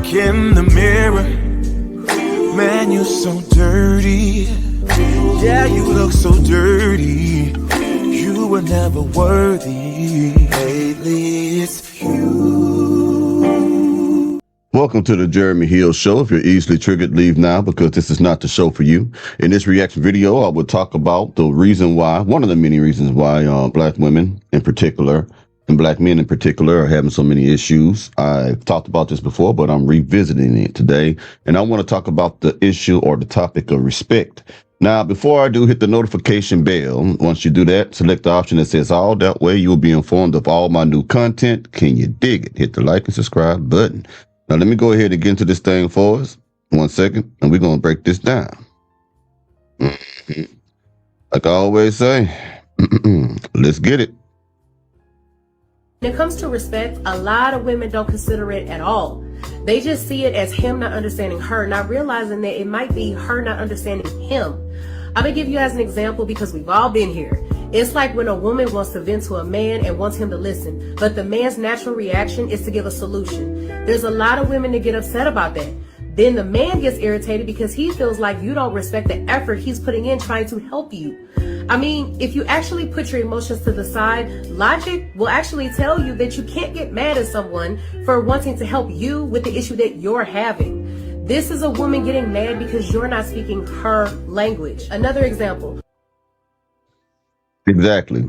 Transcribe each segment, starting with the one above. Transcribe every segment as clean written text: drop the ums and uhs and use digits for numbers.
look in the mirror, man, you're so dirty. Yeah, you look so dirty. You were never worthy. Lately, it's you. Welcome to the Jeremy Hill Show. If you're easily triggered, leave now, because this is not the show for you. In this reaction video, I would talk about the reason why, one of the many reasons why black women in particular, and black men in particular, are having so many issues. I've talked about this before, but I'm revisiting it today. And I want to talk about the issue or the topic of respect. Now, before I do, hit the notification bell. Once you do that, select the option that says all. That way you'll be informed of all my new content. Can you dig it? Hit the like and subscribe button. Now, let me go ahead and get into this thing for us. 1 second, and we're going to break this down. Like I always say, let's get it. When it comes to respect, a lot of women don't consider it at all. They just see it as him not understanding her, not realizing that it might be her not understanding him. I'm going to give you as an example because we've all been here. It's like when a woman wants to vent to a man and wants him to listen, but the man's natural reaction is to give a solution. There's a lot of women that get upset about that. Then the man gets irritated because he feels like you don't respect the effort he's putting in trying to help you. I mean, if you actually put your emotions to the side, logic will actually tell you that you can't get mad at someone for wanting to help you with the issue that you're having. This is a woman getting mad because you're not speaking her language. Another example. Exactly.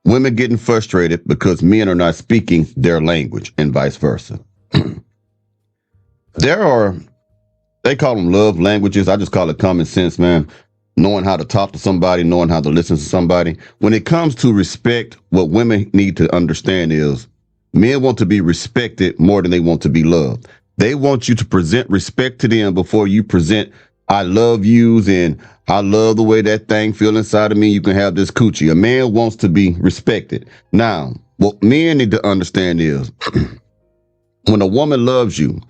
Women getting frustrated because men are not speaking their language and vice versa. They call them love languages. I just call it common sense, man. Knowing how to talk to somebody, knowing how to listen to somebody. When it comes to respect, what women need to understand is men want to be respected more than they want to be loved. They want you to present respect to them before you present I love yous and I love the way that thing feel inside of me. You can have this coochie. A man wants to be respected. Now, what men need to understand is when a woman loves you,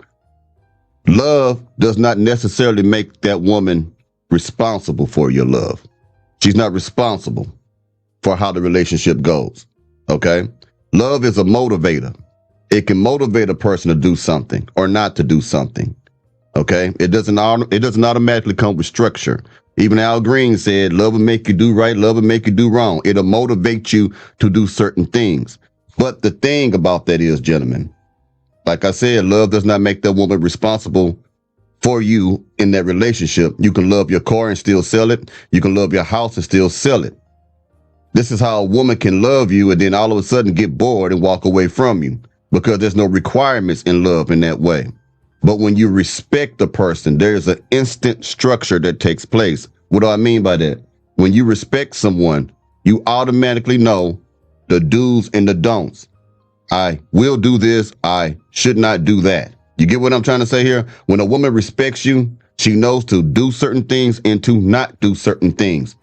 love does not necessarily make that woman responsible for your love. She's not responsible for how the relationship goes. Okay? Love is a motivator. It can motivate a person to do something or not to do something. Okay? It doesn't automatically come with structure. Even Al Green said, love will make you do right, love will make you do wrong. It'll motivate you to do certain things. But the thing about that is, gentlemen, like I said, love does not make that woman responsible for you in that relationship. You can love your car and still sell it. You can love your house and still sell it. This is how a woman can love you and then all of a sudden get bored and walk away from you because there's no requirements in love in that way. But when you respect the person, there's an instant structure that takes place. What do I mean by that? When you respect someone, you automatically know the do's and the don'ts. I will do this. I should not do that. You get what I'm trying to say here? When a woman respects you, she knows to do certain things and to not do certain things.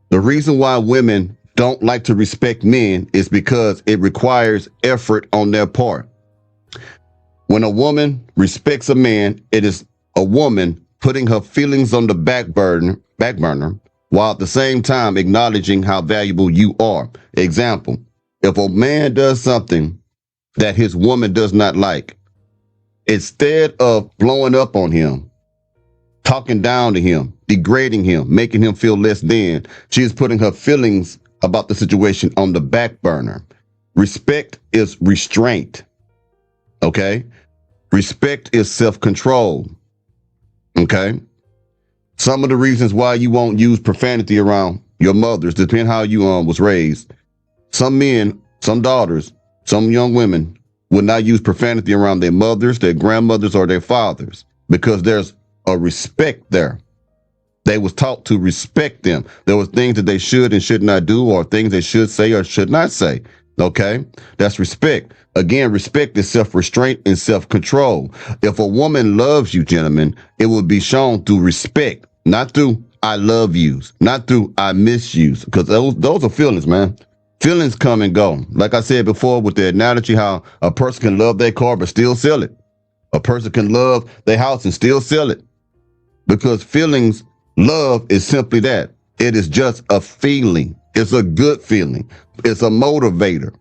The reason why women don't like to respect men is because it requires effort on their part. When a woman respects a man, it is a woman putting her feelings on the back burner, while at the same time acknowledging how valuable you are. Example, if a man does something that his woman does not like, instead of blowing up on him, talking down to him, degrading him, making him feel less than, she is putting her feelings about the situation on the back burner. Respect is restraint. Okay? Respect is self-control. Okay? Some of the reasons why you won't use profanity around your mothers depend how you was raised. Some men, some daughters, some young women will not use profanity around their mothers, their grandmothers, or their fathers because there's a respect there. They was taught to respect them. There was things that they should and should not do, or things they should say or should not say. Okay? That's respect. Again, respect is self-restraint and self-control. If a woman loves you, gentlemen, it will be shown through respect, not through I love yous, not through I miss yous, because those are feelings, man. Feelings come and go. Like I said before with the analogy how a person can love their car but still sell it. A person can love their house and still sell it. Because feelings, love is simply that. It is just a feeling. It's a good feeling. It's a motivator.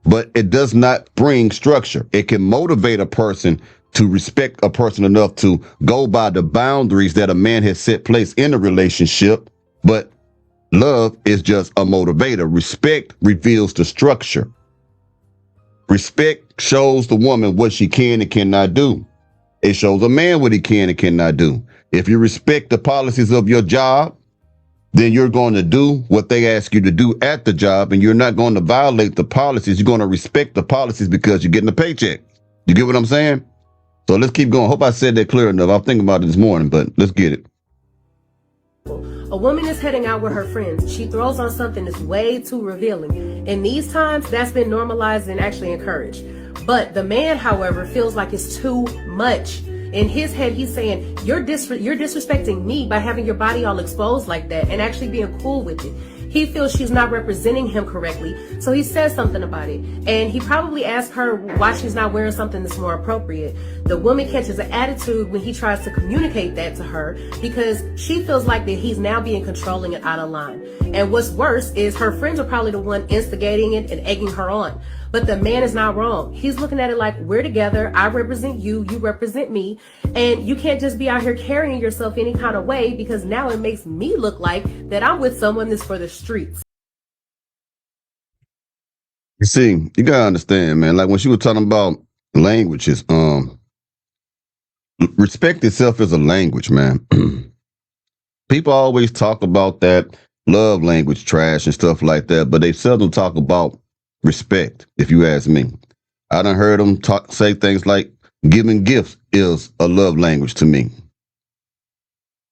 but it does not bring structure. It can motivate a person to respect a person enough to go by the boundaries that a man has set place in a relationship. But love is just a motivator. Respect reveals the structure. Respect shows the woman what she can and cannot do. It shows a man what he can and cannot do. If you respect the policies of your job, then you're going to do what they ask you to do at the job, and you're not going to violate the policies. You're going to respect the policies because you're getting a paycheck. You get what I'm saying? So let's keep going. Hope I said that clear enough. I'm thinking about it this morning, but let's get it. A woman is heading out with her friends. She throws on something that's way too revealing. In these times, that's been normalized and actually encouraged. But the man, however, feels like it's too much. In his head, he's saying, you're disrespecting me by having your body all exposed like that and actually being cool with it. He feels she's not representing him correctly, so he says something about it. And he probably asks her why she's not wearing something that's more appropriate. The woman catches an attitude when he tries to communicate that to her because she feels like that he's now being controlling and out of line. And what's worse is her friends are probably the one instigating it and egging her on. But the man is not wrong. He's looking at it like, we're together, I represent you, you represent me, and you can't just be out here carrying yourself any kind of way because now it makes me look like that I'm with someone that's for the streets. You see, you gotta understand, man, like when she was talking about languages, respect itself is a language, man. People always talk about that love language trash and stuff like that, but they seldom talk about respect, if you ask me. I done heard them say things like giving gifts is a love language to me.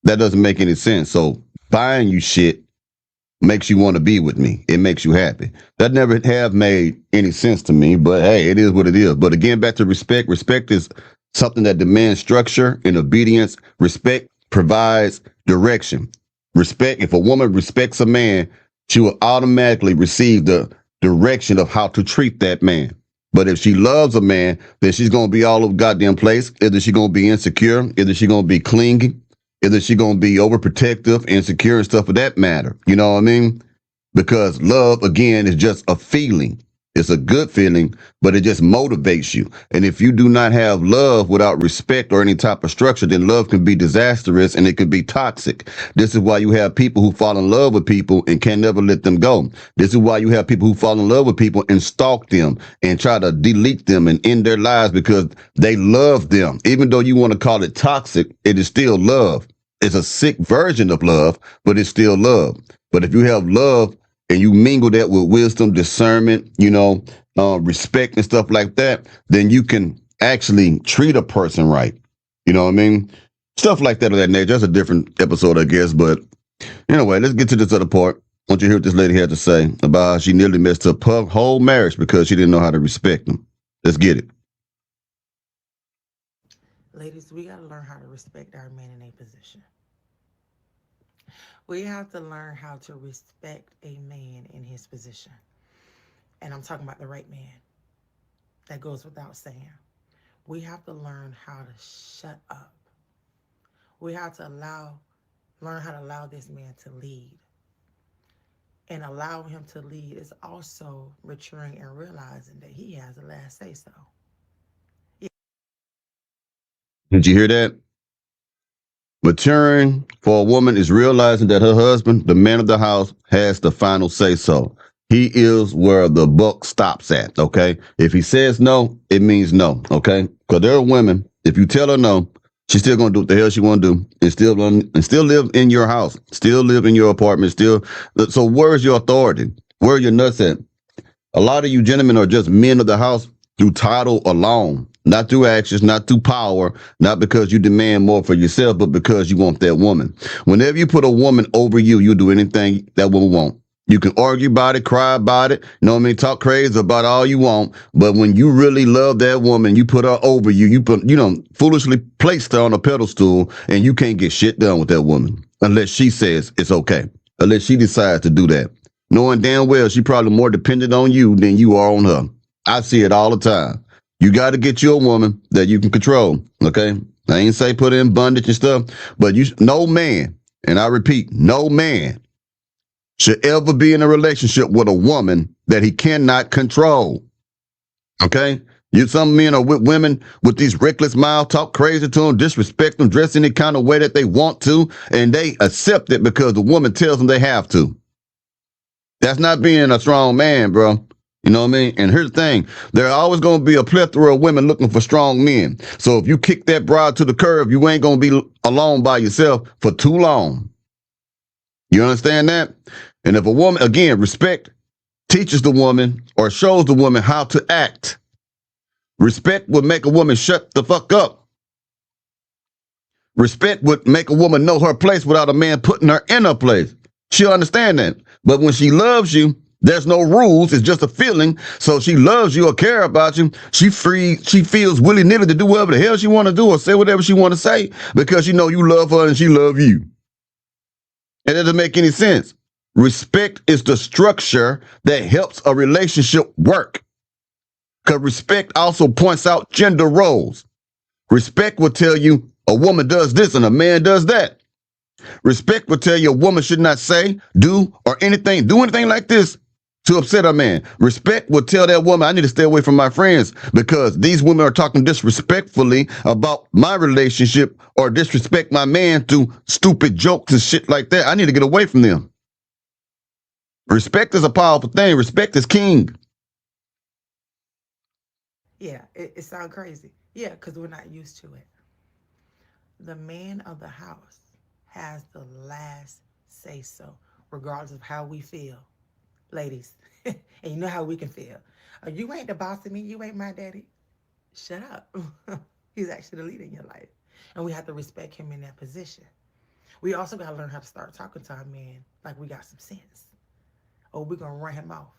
That doesn't make any sense. So buying you shit makes you want to be with me. It makes you happy. That never have made any sense to me, but hey, it is what it is. But again, back to respect. Respect is something that demands structure and obedience. Respect provides direction. Respect, if a woman respects a man, she will automatically receive the direction of how to treat that man. But if she loves a man, then she's going to be all over goddamn place. Either she's going to be insecure, either she's going to be clingy, either she's going to be overprotective, insecure, and stuff of that matter. You know what I mean? Because love, again, is just a feeling. It's a good feeling, but it just motivates you. And if you do not have love without respect or any type of structure, then love can be disastrous and it can be toxic. This is why you have people who fall in love with people and can never let them go. This is why you have people who fall in love with people and stalk them and try to delete them and end their lives because they love them. Even though you want to call it toxic, it is still love. It's a sick version of love, but it's still love. But if you have love, and you mingle that with wisdom, discernment, respect and stuff like that, then you can actually treat a person right. You know what I mean? Stuff like that of that nature. That's a different episode, I guess. But anyway, let's get to this other part. I want you to hear what this lady had to say about how she nearly messed up her whole marriage because she didn't know how to respect them. Let's get it. Ladies, we got to learn how to respect our men in their position. We have to learn how to respect a man in his position. And I'm talking about the right man. That goes without saying. We have to learn how to shut up. We have to learn how to allow this man to lead. And allowing him to lead is also maturing and realizing that he has the last say so. Did you hear that? Maturing for a woman is realizing that her husband, the man of the house, has the final say so. He is where the buck stops at, okay? If he says no, it means no, okay? Because there are women, if you tell her no, she's still going to do what the hell she want to do and still live in your house, still live in your apartment, still. So where's your authority? Where are your nuts at? A lot of you gentlemen are just men of the house through title alone. Not through actions, not through power, not because you demand more for yourself, but because you want that woman. Whenever you put a woman over you, you'll do anything that woman wants. You can argue about it, cry about it, talk crazy about all you want. But when you really love that woman, you put her over you, foolishly placed her on a pedestal and you can't get shit done with that woman unless she says it's okay, unless she decides to do that. Knowing damn well she probably more dependent on you than you are on her. I see it all the time. You got to get you a woman that you can control, okay? I ain't say put in bondage and stuff, but no man, and I repeat, no man should ever be in a relationship with a woman that he cannot control. Okay? Some men are with women with these reckless mouths, talk crazy to them, disrespect them, dress any kind of way that they want to, and they accept it because the woman tells them they have to. That's not being a strong man, bro. You know what I mean? And here's the thing. There are always going to be a plethora of women looking for strong men. So if you kick that broad to the curb, you ain't going to be alone by yourself for too long. You understand that? And if a woman, again, respect teaches the woman or shows the woman how to act. Respect would make a woman shut the fuck up. Respect would make a woman know her place without a man putting her in her place. She'll understand that. But when she loves you, there's no rules. It's just a feeling. So she loves you or care about you. She feels willy-nilly to do whatever the hell she want to do or say whatever she want to say because you know you love her and she love you. It doesn't make any sense. Respect is the structure that helps a relationship work. Because respect also points out gender roles. Respect will tell you a woman does this and a man does that. Respect will tell you a woman should not say, do anything like this to upset a man. Respect will tell that woman, I need to stay away from my friends because these women are talking disrespectfully about my relationship or disrespect my man through stupid jokes and shit like that. I need to get away from them. Respect is a powerful thing. Respect is king. Yeah, it sounds crazy. Yeah, because we're not used to it. The man of the house has the last say so, regardless of how we feel. Ladies, and you know how we can feel. You ain't the boss of me. You ain't my daddy. Shut up. He's actually the leader in your life. And we have to respect him in that position. We also got to learn how to start talking to our man like we got some sense. Or we're going to run him off.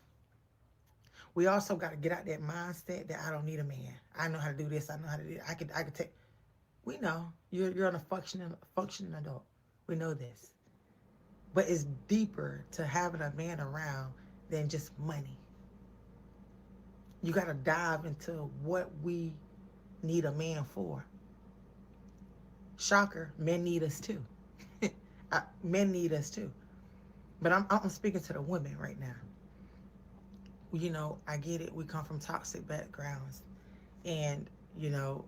We also got to get out that mindset that I don't need a man. I know how to do this. I know how to do it. I could take. We know you're a functioning adult. We know this. But it's deeper to having a man around than just money. You got to dive into what we need a man for. Shocker, men need us too. Men need us too. But I'm speaking to the women right now. You know, I get it. We come from toxic backgrounds. And, you know,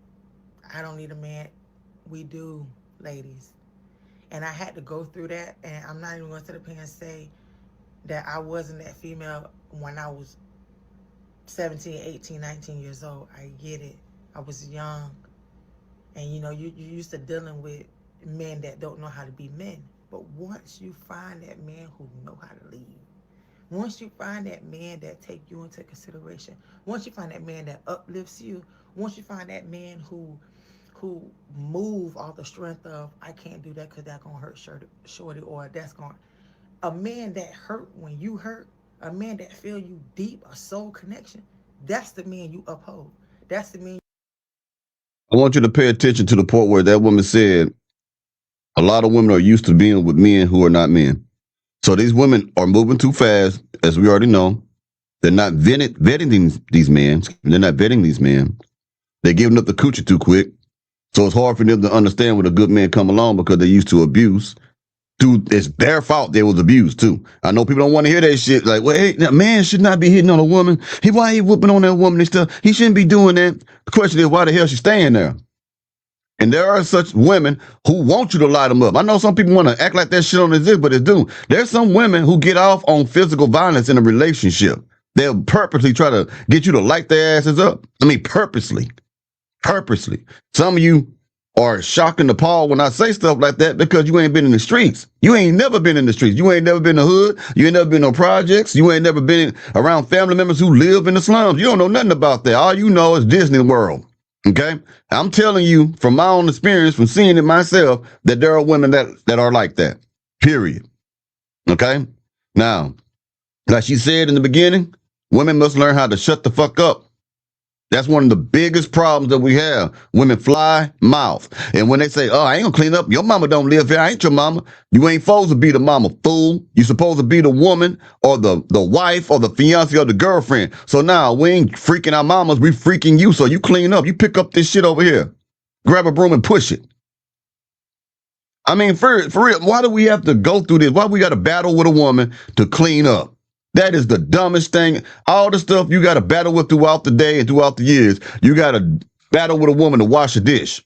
I don't need a man. We do, ladies. And I had to go through that. And I'm not even going to sit up here and say that I wasn't that female when I was 17, 18, 19 years old. I get it. I was young. And, you know, you're used to dealing with men that don't know how to be men. But once you find that man who know how to lead, once you find that man that take you into consideration, once you find that man that uplifts you, once you find that man who move all the strength of, I can't do that because that's going to hurt shorty, or that's going to, a man that hurt when you hurt, a man that feel you deep, a soul connection, that's the man you uphold. That's the man. I want you to pay attention to the part where that woman said, a lot of women are used to being with men who are not men. So these women are moving too fast, as we already know. They're not vetting these men. They're not vetting these men. They're giving up the coochie too quick. So it's hard for them to understand when a good man come along because they're used to abuse. Dude, it's their fault they was abused too. I know people don't want to hear that shit. Like, well, hey, a man should not be hitting on a woman. Why he whooping on that woman and stuff? He shouldn't be doing that. The question is, why the hell she staying there? And there are such women who want you to light them up. I know some people want to act like that shit on exist, but it's do. There's some women who get off on physical violence in a relationship. They'll purposely try to get you to light their asses up. I mean, purposely. Some of you are shocked and appalled when I say stuff like that because you ain't been in the streets. You ain't never been in the streets. You ain't never been in the hood. You ain't never been on projects. You ain't never been around family members who live in the slums. You don't know nothing about that. All you know is Disney World. Okay? I'm telling you from my own experience, from seeing it myself, that there are women that are like that. Period. Okay? Now, like she said in the beginning, women must learn how to shut the fuck up. That's one of the biggest problems that we have. Women fly mouth. And when they say, oh, I ain't gonna clean up. Your mama don't live here. I ain't your mama. You ain't supposed to be the mama, fool. You supposed to be the woman or the wife or the fiance or the girlfriend. So now we ain't freaking our mamas. We freaking you. So you clean up. You pick up this shit over here. Grab a broom and push it. I mean, for real, why do we have to go through this? Why we got to battle with a woman to clean up? That is the dumbest thing. All the stuff you got to battle with throughout the day and throughout the years, you got to battle with a woman to wash a dish.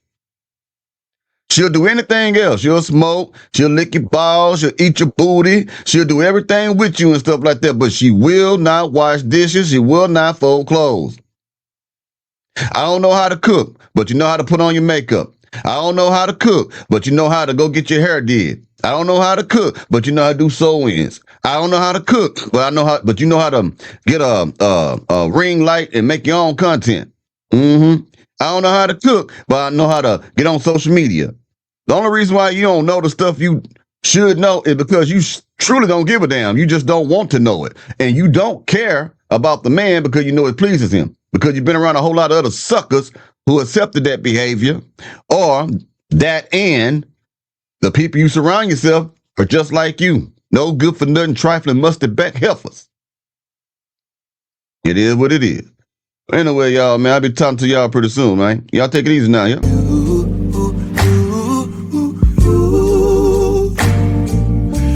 She'll do anything else. She'll smoke. She'll lick your balls. She'll eat your booty. She'll do everything with you and stuff like that. But she will not wash dishes. She will not fold clothes. I don't know how to cook, but you know how to put on your makeup. I don't know how to cook, but you know how to go get your hair did. I don't know how to cook, but you know how to do sew-ins. I don't know how to cook, but you know how to get a ring light and make your own content. I don't know how to cook, but I know how to get on social media. The only reason why you don't know the stuff you should know is because you truly don't give a damn. You just don't want to know it. And you don't care about the man because you know it pleases him. Because you've been around a whole lot of other suckers who accepted that behavior, or that and the people you surround yourself are just like you. No good for nothing, trifling, mustard back heifers. It is what it is. Anyway, y'all, man, I'll be talking to y'all pretty soon, man. Y'all take it easy now, yeah?